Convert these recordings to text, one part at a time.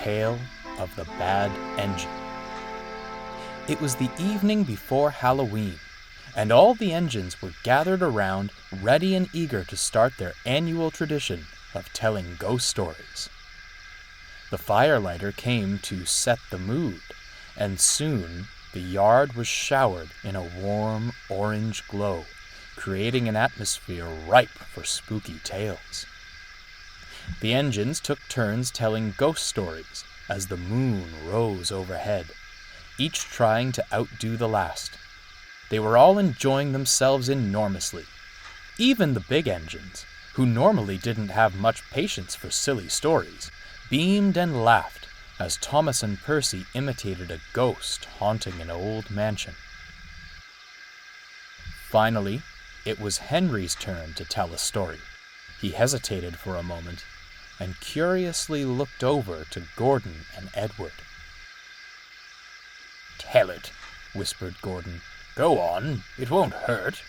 Tale of the Bad Engine. It was the evening before Halloween, and all the engines were gathered around, ready and eager to start their annual tradition of telling ghost stories. The firelighter came to set the mood, and soon the yard was showered in a warm orange glow, creating an atmosphere ripe for spooky tales. The engines took turns telling ghost stories as the moon rose overhead, each trying to outdo the last. They were all enjoying themselves enormously. Even the big engines, who normally didn't have much patience for silly stories, beamed and laughed as Thomas and Percy imitated a ghost haunting an old mansion. Finally, it was Henry's turn to tell a story. He hesitated for a moment and curiously looked over to Gordon and Edward. "Tell it," whispered Gordon. "Go on, it won't hurt."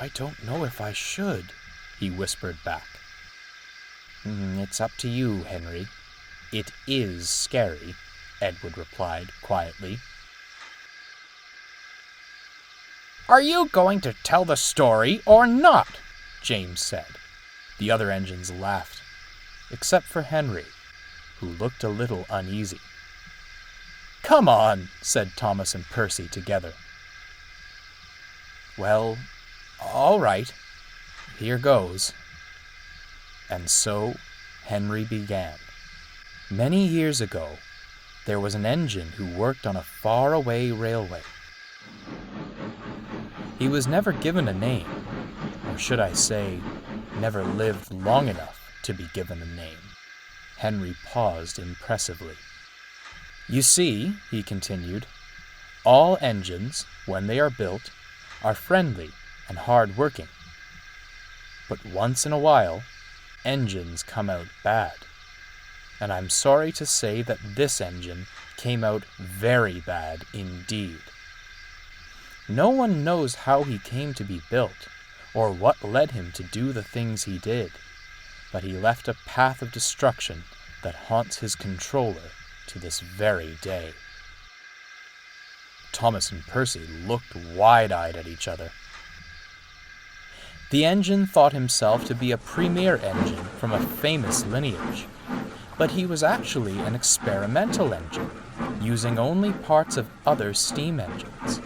"I don't know if I should," he whispered back. "It's up to you, Henry. It is scary," Edward replied quietly. "Are you going to tell the story or not?" James said. The other engines laughed, except for Henry, who looked a little uneasy. "Come on," said Thomas and Percy together. "Well, all right. Here goes." And so Henry began. Many years ago, there was an engine who worked on a faraway railway. He was never given a name, or should I say, never lived long enough to be given a name. Henry paused impressively. "You see," he continued, "all engines, when they are built, are friendly and hard-working. But once in a while, engines come out bad. And I'm sorry to say that this engine came out very bad indeed. No one knows how he came to be built, or what led him to do the things he did, but he left a path of destruction that haunts his controller to this very day." Thomas and Percy looked wide-eyed at each other. The engine thought himself to be a premier engine from a famous lineage, but he was actually an experimental engine, using only parts of other steam engines.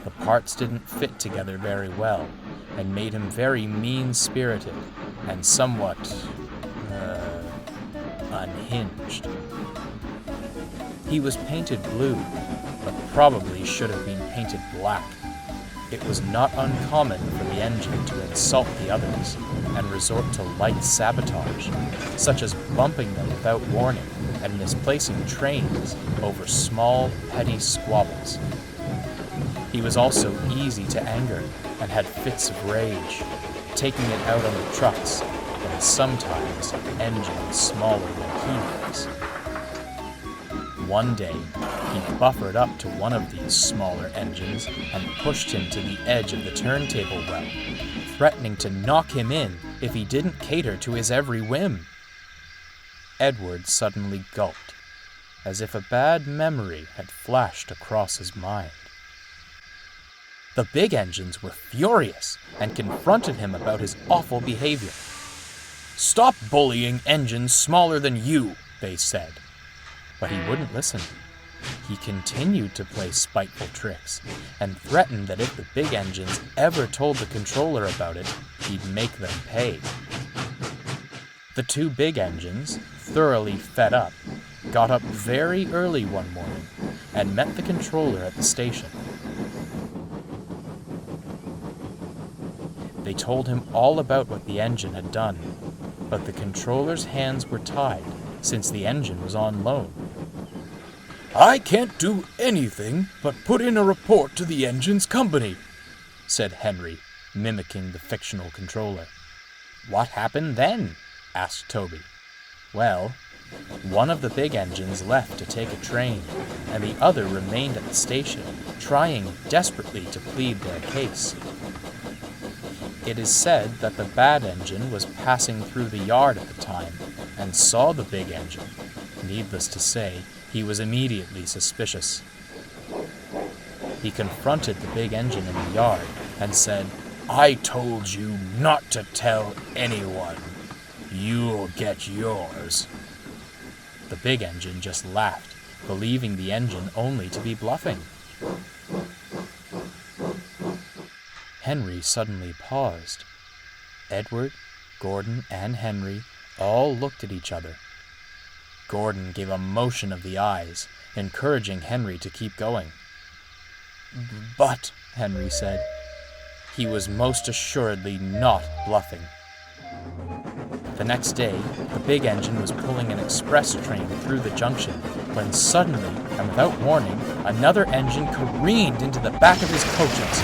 The parts didn't fit together very well, and made him very mean-spirited and somewhat, unhinged. He was painted blue, but probably should have been painted black. It was not uncommon for the engine to insult the others and resort to light sabotage, such as bumping them without warning and misplacing trains over small, petty squabbles. He was also easy to anger and had fits of rage, taking it out on the trucks and sometimes engines smaller than he was. One day, he buffered up to one of these smaller engines and pushed him to the edge of the turntable well, threatening to knock him in if he didn't cater to his every whim. Edward suddenly gulped, as if a bad memory had flashed across his mind. The big engines were furious and confronted him about his awful behavior. "Stop bullying engines smaller than you," they said. But he wouldn't listen. He continued to play spiteful tricks and threatened that if the big engines ever told the controller about it, he'd make them pay. The two big engines, thoroughly fed up, got up very early one morning and met the controller at the station. They told him all about what the engine had done, but the controller's hands were tied since the engine was on loan. "I can't do anything but put in a report to the engine's company," said Henry, mimicking the fictional controller. "What happened then?" asked Toby. "Well, one of the big engines left to take a train, and the other remained at the station, trying desperately to plead their case. It is said that the bad engine was passing through the yard at the time and saw the big engine, Needless to say, he was immediately suspicious. He confronted the big engine in the yard and said, "I told you not to tell anyone. You'll get yours." The big engine just laughed, believing the engine only to be bluffing. Henry suddenly paused. Edward, Gordon, and Henry all looked at each other. Gordon gave a motion of the eyes, encouraging Henry to keep going. "But," Henry said, "he was most assuredly not bluffing." The next day, the big engine was pulling an express train through the junction when suddenly, and without warning, another engine careened into the back of his coaches.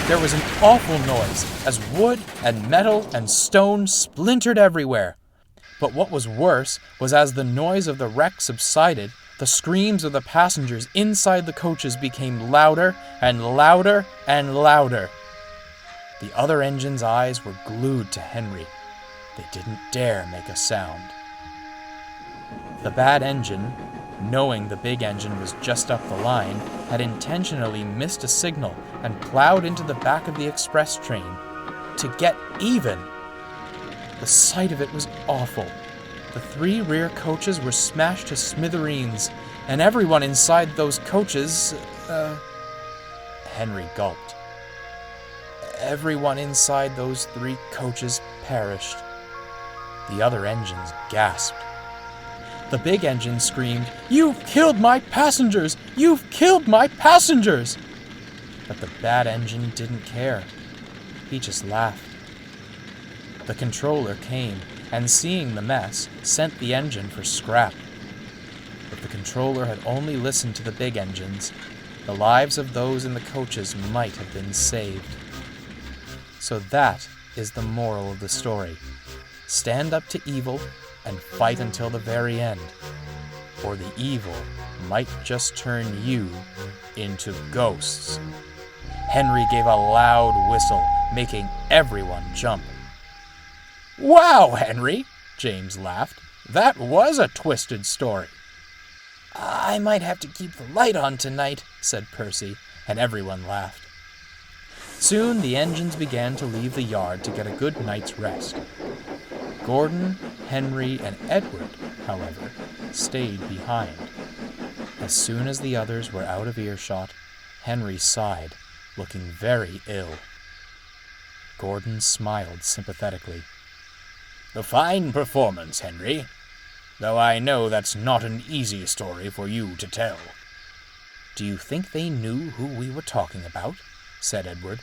There was an awful noise as wood and metal and stone splintered everywhere. But what was worse was as the noise of the wreck subsided, the screams of the passengers inside the coaches became louder and louder and louder. The other engine's eyes were glued to Henry. They didn't dare make a sound. The bad engine, knowing the big engine was just up the line, had intentionally missed a signal and plowed into the back of the express train to get even. The sight of it was awful. The 3 rear coaches were smashed to smithereens, and everyone inside those coaches, Henry gulped. Everyone inside those 3 coaches perished. The other engines gasped. The big engine screamed, "You've killed my passengers! You've killed my passengers!" But the bad engine didn't care. He just laughed. The controller came, and seeing the mess, sent the engine for scrap. If the controller had only listened to the big engines, the lives of those in the coaches might have been saved. So that is the moral of the story. Stand up to evil and fight until the very end, or the evil might just turn you into ghosts. Henry gave a loud whistle, making everyone jump. "Wow, Henry," James laughed. "That was a twisted story." "I might have to keep the light on tonight," said Percy, and everyone laughed. Soon the engines began to leave the yard to get a good night's rest. Gordon, Henry, and Edward, however, stayed behind. As soon as the others were out of earshot, Henry sighed, looking very ill. Gordon smiled sympathetically. "A fine performance, Henry, though I know that's not an easy story for you to tell." "Do you think they knew who we were talking about?" said Edward.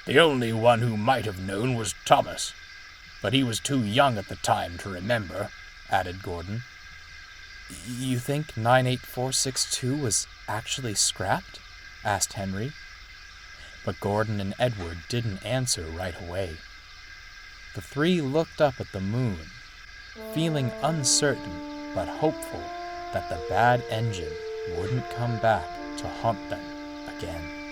"The only one who might have known was Thomas, but he was too young at the time to remember," added Gordon. "You think 98462 was actually scrapped?" asked Henry. But Gordon and Edward didn't answer right away. The 3 looked up at the moon, feeling uncertain but hopeful that the bad engine wouldn't come back to haunt them again.